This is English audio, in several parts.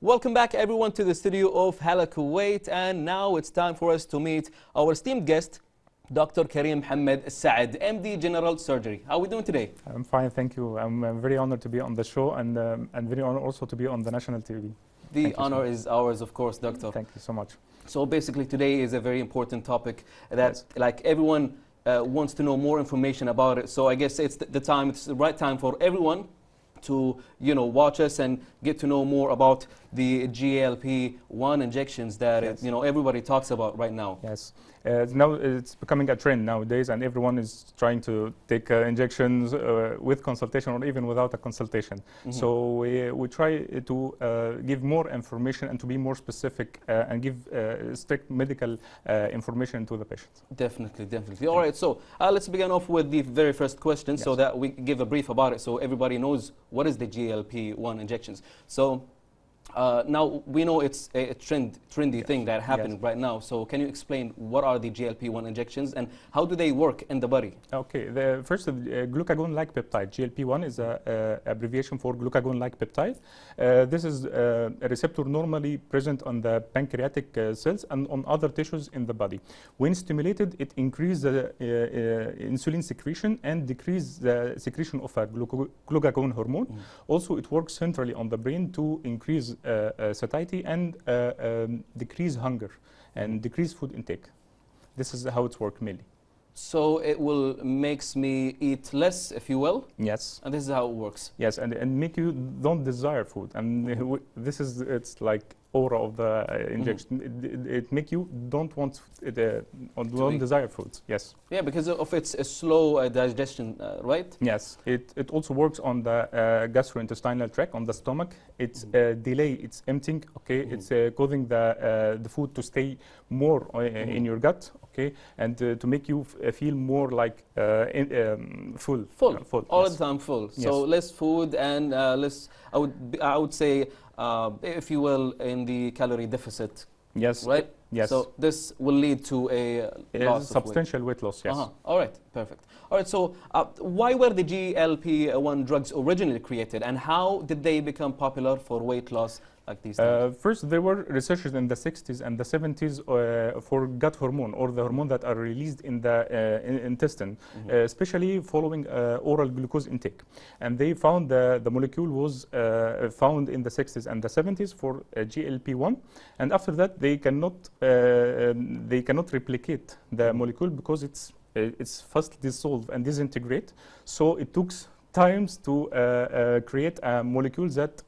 Welcome back everyone to the studio of Hala Kuwait, and now it's time for us to meet our esteemed guest, Dr. Karim Mohamed Saad, MD General Surgery. How are we doing today? I'm fine, thank you. I'm very honored to be on the show and very honored also to be on the national TV. The honor is ours, of course, Doctor. Thank you so much. So basically today is a very important topic that like everyone wants to know more information about it. So I guess it's the right time for everyone to watch us and get to know more about the GLP-1 injections that everybody talks about right now. Yes, now it's becoming a trend nowadays, and everyone is trying to take injections with consultation or even without a consultation. So we try to give more information and to be more specific and give strict medical information to the patients. Definitely, definitely. All right, so let's begin off with the very first question so that we give a brief about it so everybody knows what is the GLP-1 injections. So now we know it's a trendy thing that happening right now. So can you explain what are the GLP-1 injections and how do they work in the body? Okay, the first glucagon-like peptide. GLP-1 is a abbreviation for glucagon-like peptide. This is a receptor normally present on the pancreatic cells and on other tissues in the body. When stimulated, it increases the insulin secretion and decreases the secretion of a glucagon hormone. Also, it works centrally on the brain to increase satiety and decrease hunger and decrease food intake. This is how it works mainly. So it will makes me eat less, if you will? Yes. And this is how it works? Yes, and make you don't desire food. And this is, it's like aura of the injection. It make you don't want, don't desire food. Yes. Yeah, because of its slow digestion, right? Yes. It also works on the gastrointestinal tract, on the stomach. It's delay, it's emptying. Okay, it's causing the food to stay more in your gut. Okay, and to make you feel more like full. All the time full. So less food and less. I would say, if you will, in the calorie deficit. Yes. Right. Yes. So this will lead to a substantial weight loss. Yes. All right. Perfect. All right. So why were the GLP-1 drugs originally created, and how did they become popular for weight loss? Like these first, there were researchers in the 60s and the 70s for gut hormone, or the hormone that are released in the intestine, especially following oral glucose intake. And they found the molecule was found in the 60s and the 70s for GLP-1. And after that, they cannot replicate the molecule because it's fast dissolved and disintegrate. So it took times to create a molecule that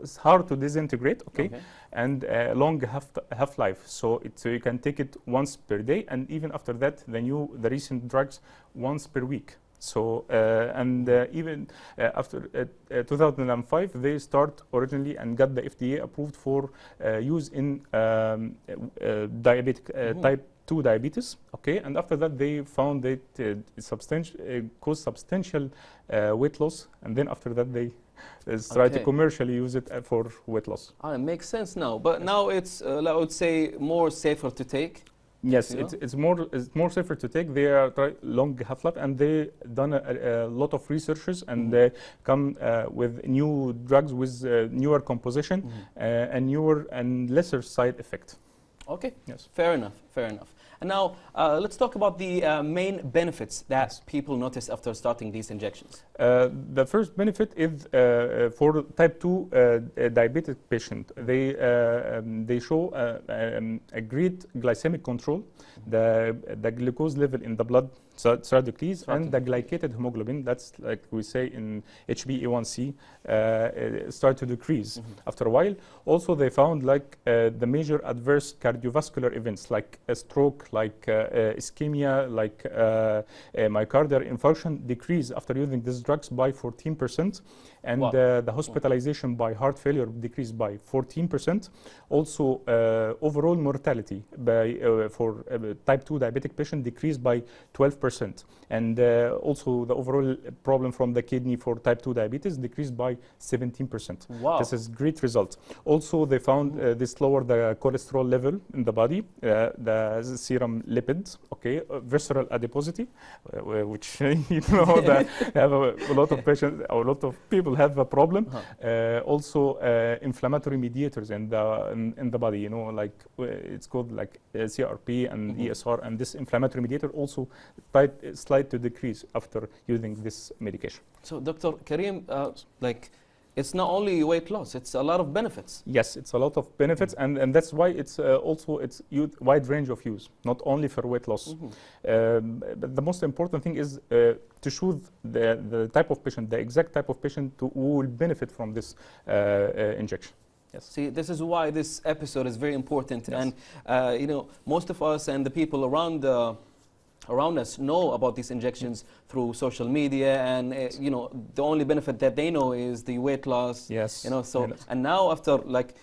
it's hard to disintegrate, and long half-life. So you can take it once per day, and even after that, the recent drugs once per week. So even after 2005, they start originally and got the FDA approved for use in diabetic type 2 diabetes. Okay, and after that they found that it caused substantial weight loss, and then after that they try to commercially use it for weight loss. It makes sense now, but now it's I would say more safer to take. Yes, it's more safer to take. They are long half-life, and they done a lot of researches, and they come with new drugs with newer composition and newer and lesser side effect. Okay. Yes. Fair enough. Fair enough. And now let's talk about the main benefits that people notice after starting these injections. The first benefit is for type 2 diabetic patient. They show a great glycemic control. The glucose level in the blood start decrease, and the glycated hemoglobin, that's like we say in HbA1c, start to decrease after a while. Also, they found like the major adverse cardiovascular events like a stroke, like ischemia, like myocardial infarction decrease after using these drugs by 14%, and the hospitalization by heart failure decreased by 14%. Also, overall mortality for type 2 diabetic patient decreased by 12%, and also the overall problem from the kidney for type 2 diabetes decreased by 17%. Wow. This is great result. Also, they found this lowered the cholesterol level in the body, the serum lipids, visceral adiposity, which that have a lot of patients, a lot of people people have a problem. Also, inflammatory mediators in the body, you know, like it's called like CRP and ESR, and this inflammatory mediator also slight to decrease after using this medication. So, Dr. Karim, like, it's not only weight loss, it's a lot of benefits. Yes, it's a lot of benefits, and that's why it's also it's wide range of use, not only for weight loss. But the most important thing is to choose the type of patient, the exact type of patient who will benefit from this injection. Yes. See, this is why this episode is very important, and you know, most of us and the people around us know about these injections through social media, and you know, the only benefit that they know is the weight loss. Yes. You know, so and now after like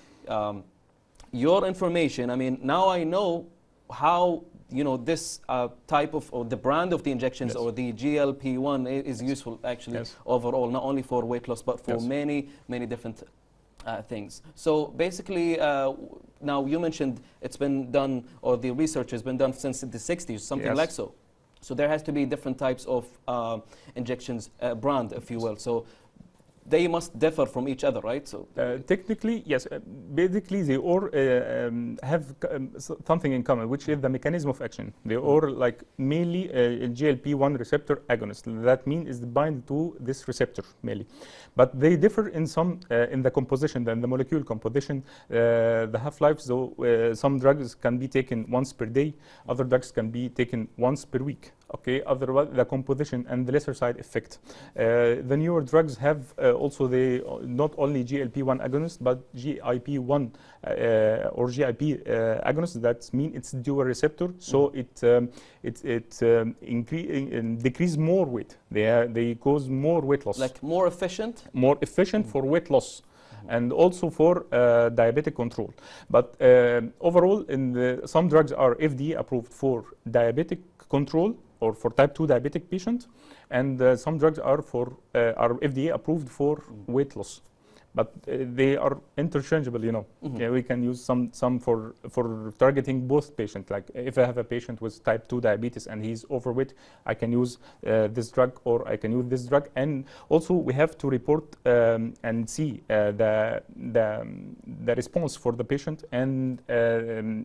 your information, I mean, now I know how, you know, this type of, or the brand of the injections, or the GLP-1 is useful actually overall, not only for weight loss but for many different things. So basically, now you mentioned it's been done, or the research has been done since the 60s, something like so. So there has to be different types of injections, brand, if you will. So they must differ from each other, right? So technically, yes. Basically, they all have something in common, which is the mechanism of action. They all like mainly a GLP-1 receptor agonist. That means is bind to this receptor mainly, but they differ in some in the composition, in the molecule composition, the half-life. So some drugs can be taken once per day, other drugs can be taken once per week. Okay, otherwise the composition and the lesser side effect. The newer drugs have also they not only GLP-1 agonist but GIP-1 or GIP agonist. That means it's dual receptor, so it decrease more weight. They cause more weight loss. Like more efficient. More efficient for weight loss. And also for diabetic control. But overall, some drugs are FDA approved for diabetic control or for type 2 diabetic patient, and some drugs are FDA approved for weight loss. But they are interchangeable, you know. Yeah, we can use some for targeting both patients. Like if I have a patient with type 2 diabetes and he's overweight, I can use this drug, or I can use this drug. And also we have to report and see the response for the patient, and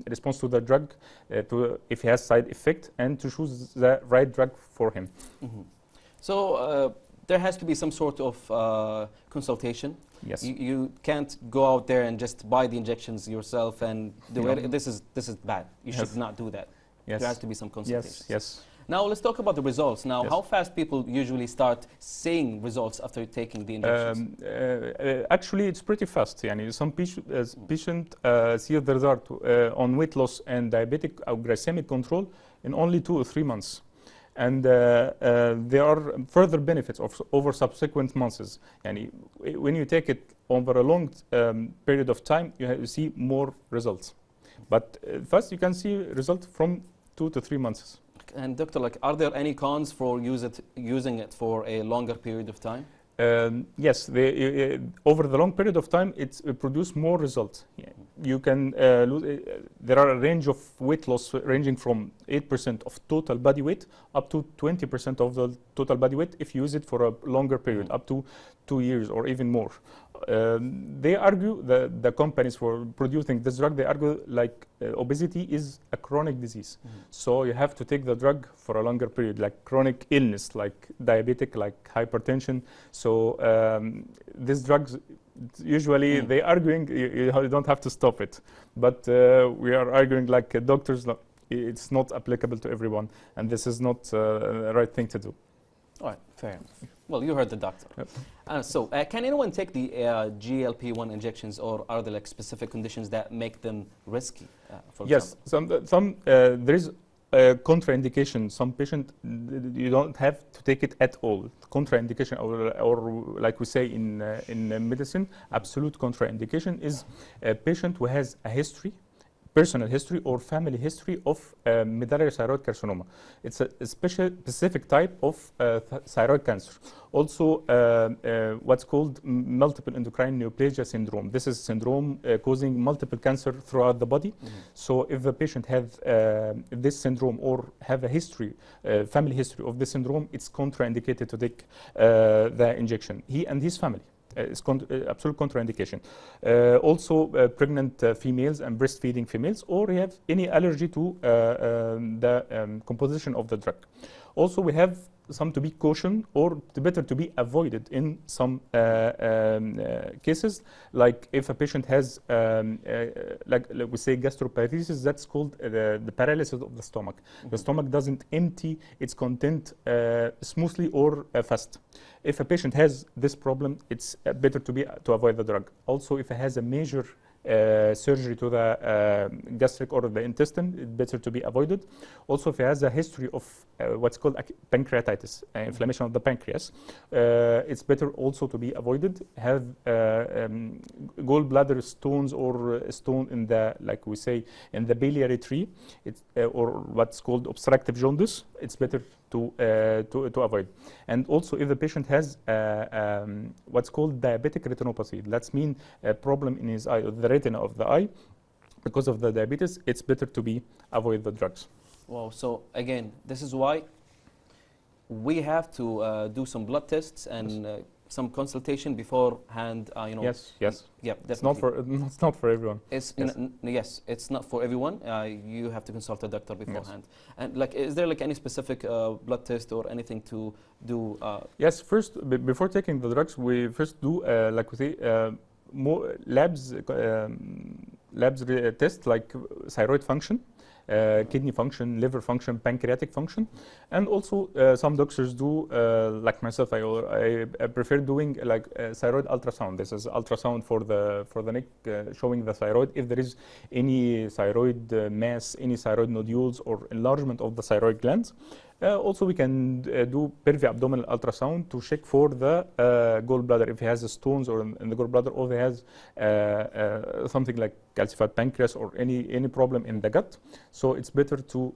response to the drug, to if he has side effect, and to choose the right drug for him. So there has to be some sort of consultation. Yes. You can't go out there and just buy the injections yourself and do it. This is bad. You should not do that. There has to be some consultation. Yes. Now let's talk about the results. Now, how fast people usually start seeing results after taking the injections? Actually, it's pretty fast. Yani, some patient see the result on weight loss and diabetic or glycemic control in only 2 or 3 months. And there are further benefits over subsequent months. And when you take it over a long period of time, you see more results. But first, you can see results from 2 to 3 months. And doctor, like, are there any cons for using it for a longer period of time? Yes, over the long period of time, it produces more results. You can lose. There are a range of weight loss ranging from 8% of total body weight up to 20% of the total body weight if you use it for a longer period, up to 2 years or even more. They argue, the companies for producing this drug, they argue like obesity is a chronic disease. So you have to take the drug for a longer period, like chronic illness, like diabetic, like hypertension. So these drugs, usually they arguing you don't have to stop it. But we are arguing like doctors, it's not applicable to everyone. And this is not the right thing to do. All right, fair enough. Well, you heard the doctor. Yep. So, can anyone take the GLP-1 injections, or are there like specific conditions that make them risky? For example? There is contraindication. Some patient, you don't have to take it at all. Contraindication, or like we say in medicine, absolute contraindication is a patient who has a history, personal history or family history of medullary thyroid carcinoma. It's a specific type of thyroid cancer. Also, what's called multiple endocrine neoplasia syndrome. This is syndrome causing multiple cancer throughout the body. So if the patient has this syndrome or have a history, family history of this syndrome, it's contraindicated to take the injection. He and his family. It's absolute contraindication. Also, pregnant females and breastfeeding females, or you have any allergy to the composition of the drug. Also, we have some to be cautioned or better to be avoided in some cases, like if a patient has, like we say, gastroparesis, that's called the paralysis of the stomach. The stomach doesn't empty its content smoothly or fast. If a patient has this problem, it's better to avoid the drug. Also, if it has a major surgery to the gastric or the intestine, it's better to be avoided. Also, if he has a history of what's called pancreatitis, inflammation of the pancreas, it's better also to be avoided. Have gallbladder stones or stone in the, like we say, in the biliary tree, or what's called obstructive jaundice, it's better to avoid. And also, if the patient has what's called diabetic retinopathy, that's mean a problem in his eye, or the retina of the eye, because of the diabetes, it's better to avoid the drugs. Wow. So again, this is why we have to do some blood tests and some consultation beforehand. You know. Yes. Yes. Yeah. Definitely. It's not for everyone. It's yes, it's not for everyone. You have to consult a doctor beforehand. Yes. And like, is there like any specific blood test or anything to do? Yes. First, before taking the drugs, we first do like we say more labs test like thyroid function, kidney function, liver function, pancreatic function, and also some doctors do like myself. I prefer doing like thyroid ultrasound. This is ultrasound for the neck, showing the thyroid if there is any thyroid mass, any thyroid nodules or enlargement of the thyroid glands. Also, we can do periabdominal ultrasound to check for the gallbladder, if he has stones or in the gallbladder, or he has something like calcified pancreas or any problem in the gut. So it's better to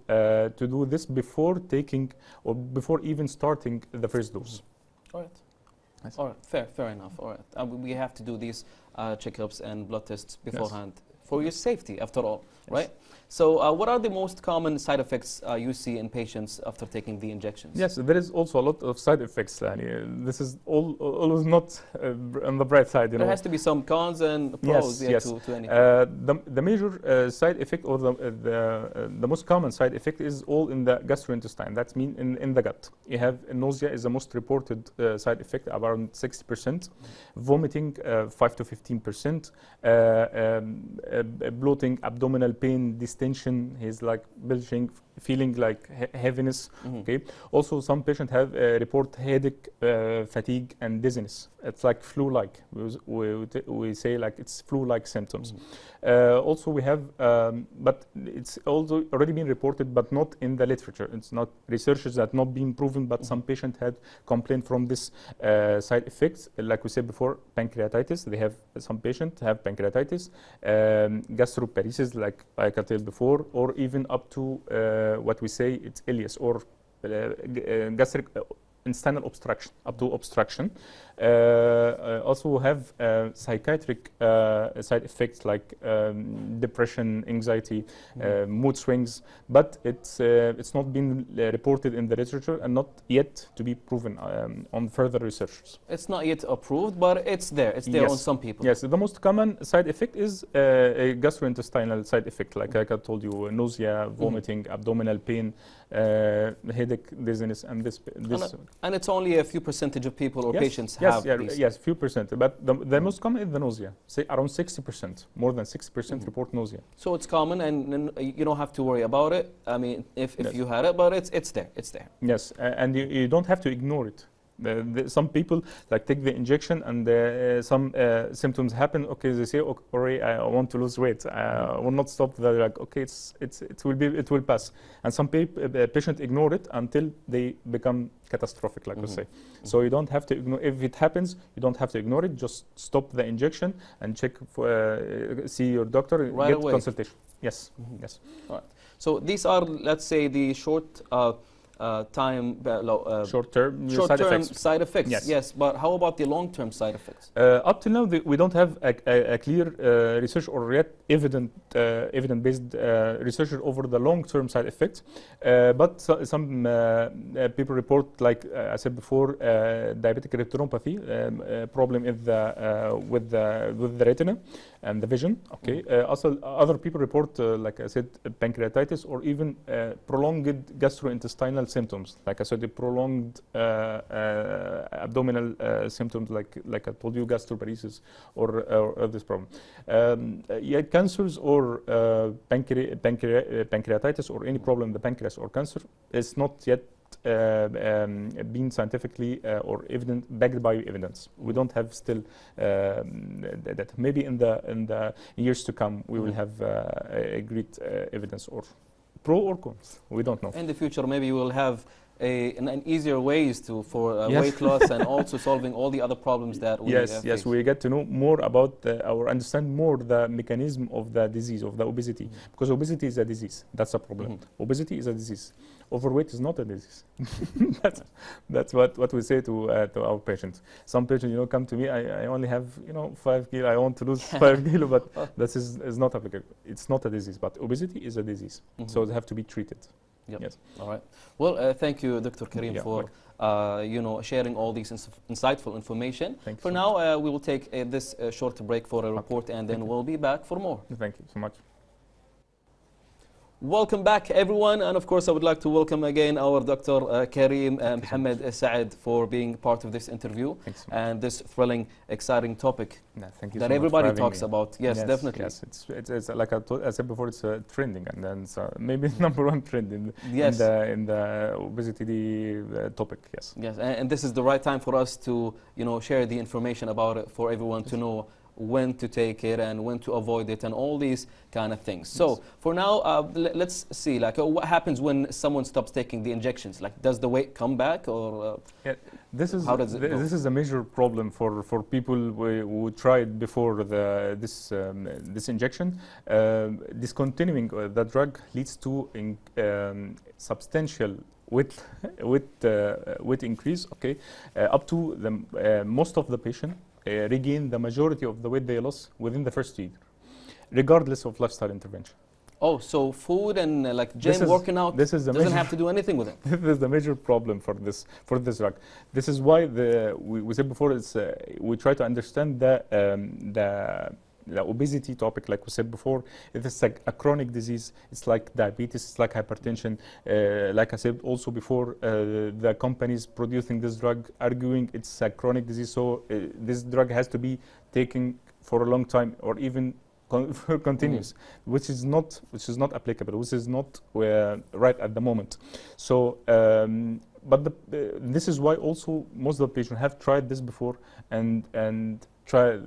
do this before taking or before even starting the first dose. All right. Nice. All right. Fair enough. All right. We have to do these checkups and blood tests beforehand. Yes. For your safety, after all, yes. Right? So what are the most common side effects you see in patients after taking the injections? Yes, there is also a lot of side effects. This is always not on the bright side. There has to be some cons and pros. Yes, to anything. The major side effect, or the most common side effect, is all in the gastrointestine. That means in the gut. You have nausea is the most reported side effect, around 60%. Vomiting, 5 to 15%. Bloating, abdominal pain, distension, he's like belching, feeling like heaviness. Okay. Also, some patients have report headache, fatigue, and dizziness. It's like flu-like. We say like it's flu-like symptoms. Also, we have, but it's also already been reported, but not in the literature. It's not researchers that not been proven, but some patients had complained from this side effects. Like we said before, pancreatitis. They have some patients have pancreatitis, gastroparesis, like I can tell before, or even up to what we say it's ileus or gastric intestinal obstruction, up to obstruction. Also have psychiatric side effects like depression, anxiety, mood swings, but it's not been reported in the literature and not yet to be proven on further research. It's not yet approved, but it's there. It's there on some people. Yes, the most common side effect is a gastrointestinal side effect, like I told you, nausea, vomiting, abdominal pain, headache, dizziness, and this. And it's only a few percentage of people or patients have these. Yes, few percent. But the most common is the nausea. Say around 60%, more than 60% report nausea. So it's common, and you don't have to worry about it. I mean, if you had it, but it's there. It's there. Yes, and you don't have to ignore it. Some people like take the injection and some symptoms happen. Okay, they say, okay, I want to lose weight. I will not stop. They're like, okay, it will pass. And some patients ignore it until they become catastrophic, like we say. So you don't have to ignore. If it happens, you don't have to ignore it. Just stop the injection and check for see your doctor. Right get away. Consultation. Yes. Yes. All right. So these are, let's say, the short short-term side effects. Yes. Yes, but how about the long-term side effects? Up till now, we don't have a clear research or yet evidence-based research over the long-term side effects. But some people report, like I said before, diabetic retinopathy, problem with the retina and the vision. Okay. Also, other people report, like I said, pancreatitis or even prolonged gastrointestinal symptoms. Like I said, the prolonged abdominal symptoms, like I told you, gastroparesis or this problem. Cancers or pancreatitis or any problem in the pancreas or cancer is not yet been scientifically or backed by evidence. We don't have still that. Maybe in the years to come we will have a great evidence, or pro or cons. We don't know. In the future, maybe we will have an easier ways for weight loss and also solving all the other problems that we face. Yes, we get to know more about or understand more the mechanism of the disease, of the obesity, because obesity is a disease. That's a problem. Obesity is a disease. Overweight is not a disease. that's what we say to our patients. Some patients, come to me. I only have 5 kilo. I want to lose 5 kilo, but this is not applicable. It's not a disease, but obesity is a disease, so they have to be treated. Yep. Yes. All right. Well, thank you, Dr. Karim, for sharing all these insightful information. Thank you. For now, we will take this short break for a report, and then we'll be back for more. Thank you so much. Welcome back, everyone, and of course I would like to welcome again our Dr. Karim Mohamed Saad for being part of this interview and this thrilling, exciting topic thank you that so everybody much for talks having me. about. Yes, definitely. Yes, it's like I said before, it's trending, and then maybe #1 trend in the obesity topic. Yes. Yes, and this is the right time for us to share the information about it for everyone to know when to take it and when to avoid it and all these kind of things. So for now, let's see, what happens when someone stops taking the injections? Like, does the weight come back, or how does it go? This is a major problem for people who tried before this injection. Discontinuing the drug leads to substantial weight increase. Okay, up to most of the patient regain the majority of the weight they lost within the first year, regardless of lifestyle intervention. Oh, so food and gym, working out doesn't have to do anything with it. This is the major problem for this drug. This is why we said before, we try to understand the obesity topic, like we said before. It's like a chronic disease. It's like diabetes, it's like hypertension. Like I said also before, the companies producing this drug arguing it's a chronic disease, so this drug has to be taken for a long time or even continuous, which is not applicable, which is not right at the moment. So but this is why also most of the patients have tried this before and try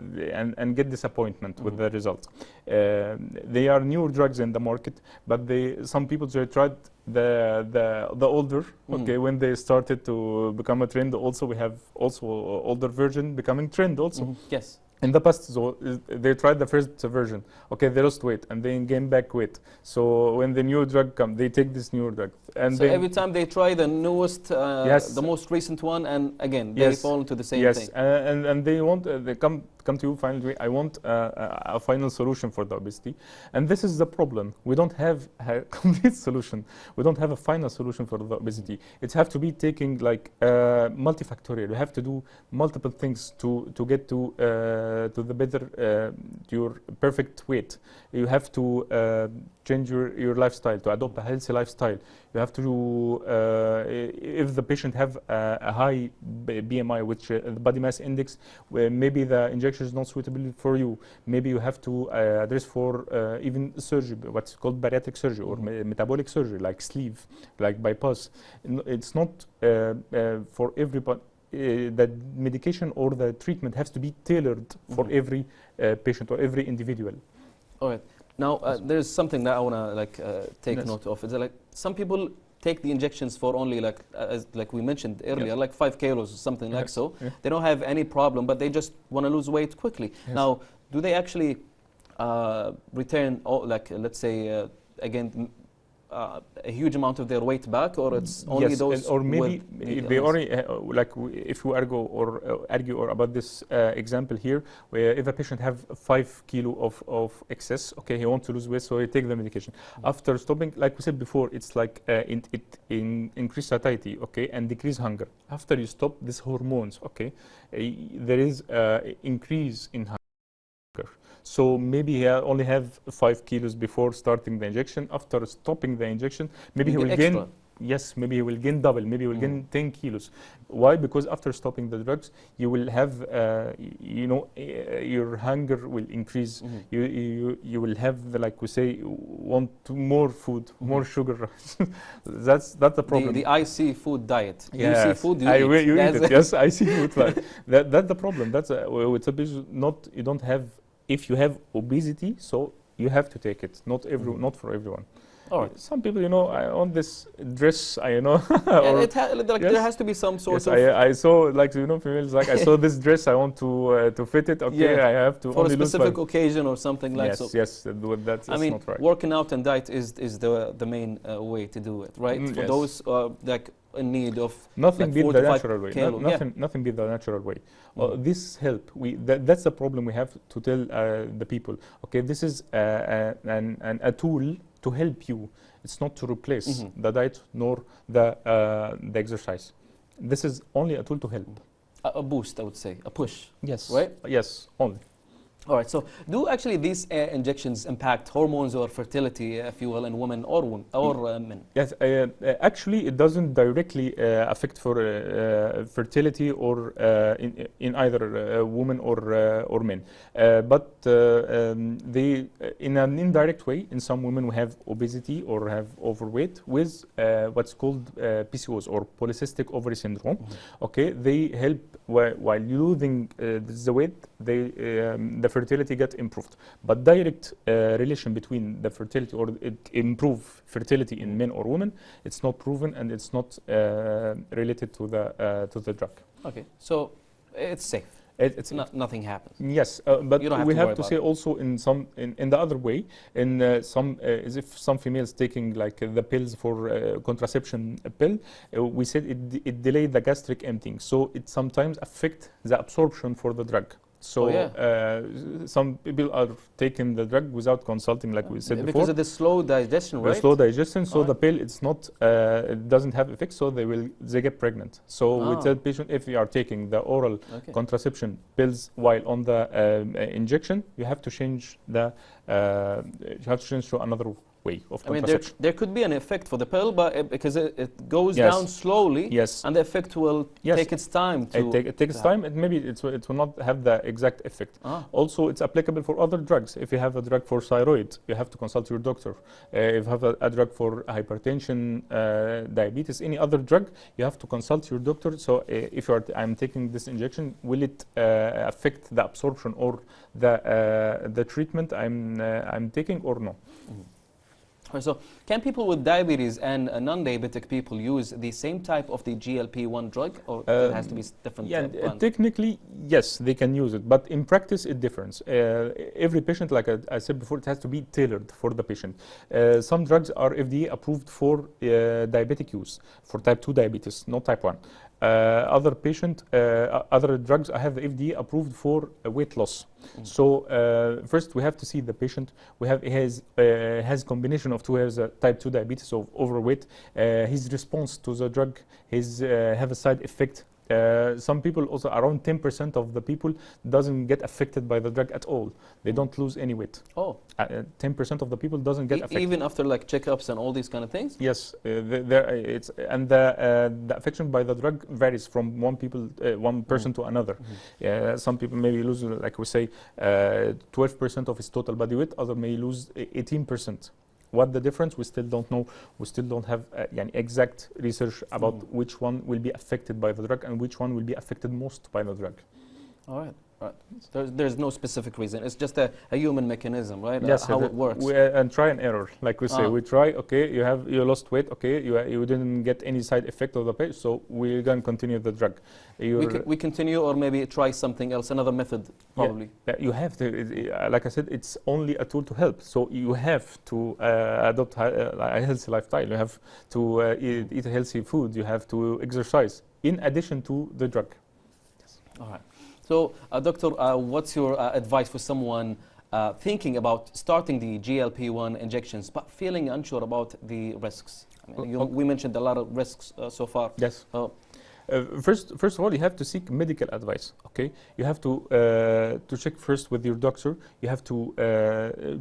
and get disappointment with the result. They are newer drugs in the market, but some people tried the older. Okay, when they started to become a trend, also we have older version becoming trend also. Yes. In the past, so they tried the first version. Okay, they lost weight and then gained back weight. So when the new drug comes, they take this new drug. And so every time they try the newest, the most recent one, and again they fall into the same thing. Yes, and they come to you finally. I want a final solution for the obesity, and this is the problem. We don't have a complete solution. We don't have a final solution for the obesity. It has to be taking multifactorial. You have to do multiple things to get to the better, your perfect weight. You have to change your lifestyle, to adopt a healthy lifestyle. You have to, if the patient have a high BMI, which the body mass index, where maybe the injection is not suitable for you, maybe you have to address for even surgery, what's called bariatric surgery or metabolic surgery, like sleeve, like bypass. It's not for everybody. The medication or the treatment has to be tailored for every patient or every individual. All right. Now, there's something that I want to take note of. Is that some people take the injections for only like we mentioned earlier, like 5 kilos or something like so. They don't have any problem, but they just want to lose weight quickly. Now, do they actually return, let's say, again, a huge amount of their weight back, or it's only yes, those or maybe with if the they illness? already like if you argue or about this example here, where if a patient have 5 kilo of excess, okay, he wants to lose weight, so he take the medication. After stopping, like we said before, it's like increase satiety, okay, and decrease hunger. After you stop these hormones, okay, there is increase in hunger. So maybe he only have 5 kilos before starting the injection. After stopping the injection, maybe he will gain. Yes, maybe he will gain double. Maybe he will gain 10 kilos. Why? Because after stopping the drugs, you will have, you know, your hunger will increase. You will have, like we say, want more food, more sugar. that's the problem. The IC food diet. Yes. You see food, you eat. You eat it. Yes, I see food. That's the problem. That's with obesity. You don't have. If you have obesity, so you have to take it. Not for everyone. All right. Some people, you know, on this dress, you know. Like there has to be some sort of. I saw, like, you know, females, like, I saw this dress, I want to fit it. Okay, yeah. I have to for only a specific occasion or something like so. Yes, that's I mean, not right. working out and diet is the main way to do it, right? For those like in need of nothing like beat the natural way. Nothing beat the natural way. This help. That's the problem we have to tell the people. Okay, this is a tool to help you. It's not to replace the diet nor the exercise. This is only a tool to help. A boost, I would say, a push. Yes. Right? Yes, only. All right, so do actually these injections impact hormones or fertility, if you will, in women or men? Yes, actually it doesn't directly affect for fertility or in either women or men. But they, in an indirect way, in some women who have obesity or have overweight with what's called PCOS or polycystic ovary syndrome. Okay, they help while losing the weight, the fertility get improved. But direct relation between the fertility or it improve fertility in men or women, it's not proven and it's not related to the drug. Okay, so it's safe. It's nothing happens. Yes, but we have to say also in the other way, in some as if some females taking like the pills for contraception pill, we said it delayed the gastric emptying, so it sometimes affect the absorption for the drug. So some people are taking the drug without consulting, like we said before. Because of the slow digestion, right? The slow digestion, so the pill, it's not, it doesn't have effect, so they get pregnant. So we tell patient, if you are taking the oral contraception pills while on the injection, you have to change to another way of contraception. I mean, there could be an effect for the pill, but because it goes down slowly, and the effect will take its time. It takes time, and maybe it will not have the exact effect. Also, it's applicable for other drugs. If you have a drug for thyroid, you have to consult your doctor. If you have a drug for hypertension, diabetes, any other drug, you have to consult your doctor. So if I'm taking this injection, will it affect the absorption or the treatment I'm taking or no? So, can people with diabetes and non-diabetic people use the same type of the GLP-1 drug, or it has to be different? Technically, yes, they can use it, but in practice, it differs. Every patient, like I said before, it has to be tailored for the patient. Some drugs are FDA approved for diabetic use, for type 2 diabetes, not type 1. Other drugs have the FDA approved for weight loss. So first we have to see the patient. He has combination of two. He has a type 2 diabetes of overweight. His response to the drug have a side effect. Some people also, around 10% of the people doesn't get affected by the drug at all. They don't lose any weight. 10% of the people doesn't get affected. Even after like checkups and all these kind of things? Yes, the affection by the drug varies from one person to another. Some people maybe lose, like we say, 12% of his total body weight. Others may lose 18%. What the difference, we still don't know. We still don't have exact research about which one will be affected by the drug and which one will be affected most by the drug. All right. Right. There's no specific reason. It's just a human mechanism, right? Yes, how it works. And try and error, like we say. We try. Okay, you lost weight. Okay, you didn't get any side effect of the patch, so we're gonna continue the drug. We continue, or maybe try something else, another method, probably. Yeah, you have to. Like I said, it's only a tool to help. So you have to adopt a healthy lifestyle. You have to eat healthy food. You have to exercise in addition to the drug. Yes. All right. So, doctor, what's your advice for someone thinking about starting the GLP-1 injections but feeling unsure about the risks? I mean, we mentioned a lot of risks so far. Yes. First of all, you have to seek medical advice. Okay, you have to check first with your doctor. You have to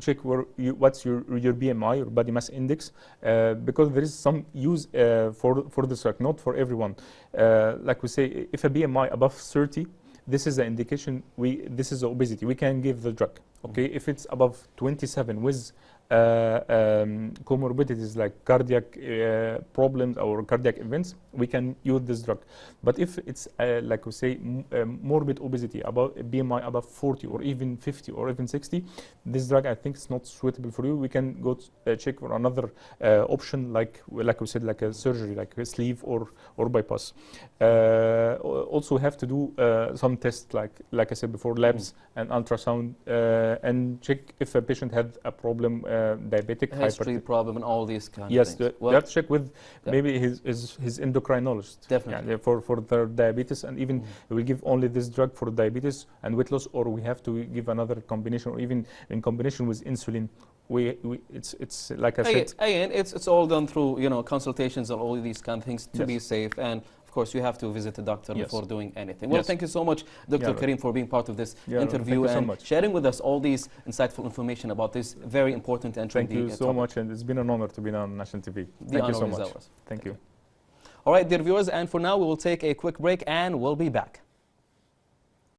check what's your BMI, your body mass index, because there is some use for this drug, not for everyone. Like we say, if a BMI above 30, this is the indication. This is obesity. We can give the drug. Okay, if it's above 27 with comorbidities like cardiac problems or cardiac events, we can use this drug. But if it's like we say morbid obesity, about BMI above 40 or even 50 or even 60, this drug I think is not suitable for you. We can go check for another option, like we said, like a surgery, like a sleeve or bypass. Also we have to do some tests, like I said before, labs and ultrasound, and check if a patient had a problem, diabetic, history problem, and all these kind of things. Yes, you have to check with maybe his endocrinologist. Definitely. For the diabetes, and even we give only this drug for diabetes and weight loss, or we have to give another combination, or even in combination with insulin. It's like I said. Again, it's all done through consultations and all these kind of things to be safe. And of course, you have to visit the doctor before doing anything. Well, thank you so much, Dr. Karim, for being part of this interview and sharing with us all these insightful information about this very important and trendy topic. Thank you so much, and it's been an honor to be on National TV. Thank you so much. Thank you. All right, dear viewers, and for now, we will take a quick break and we'll be back.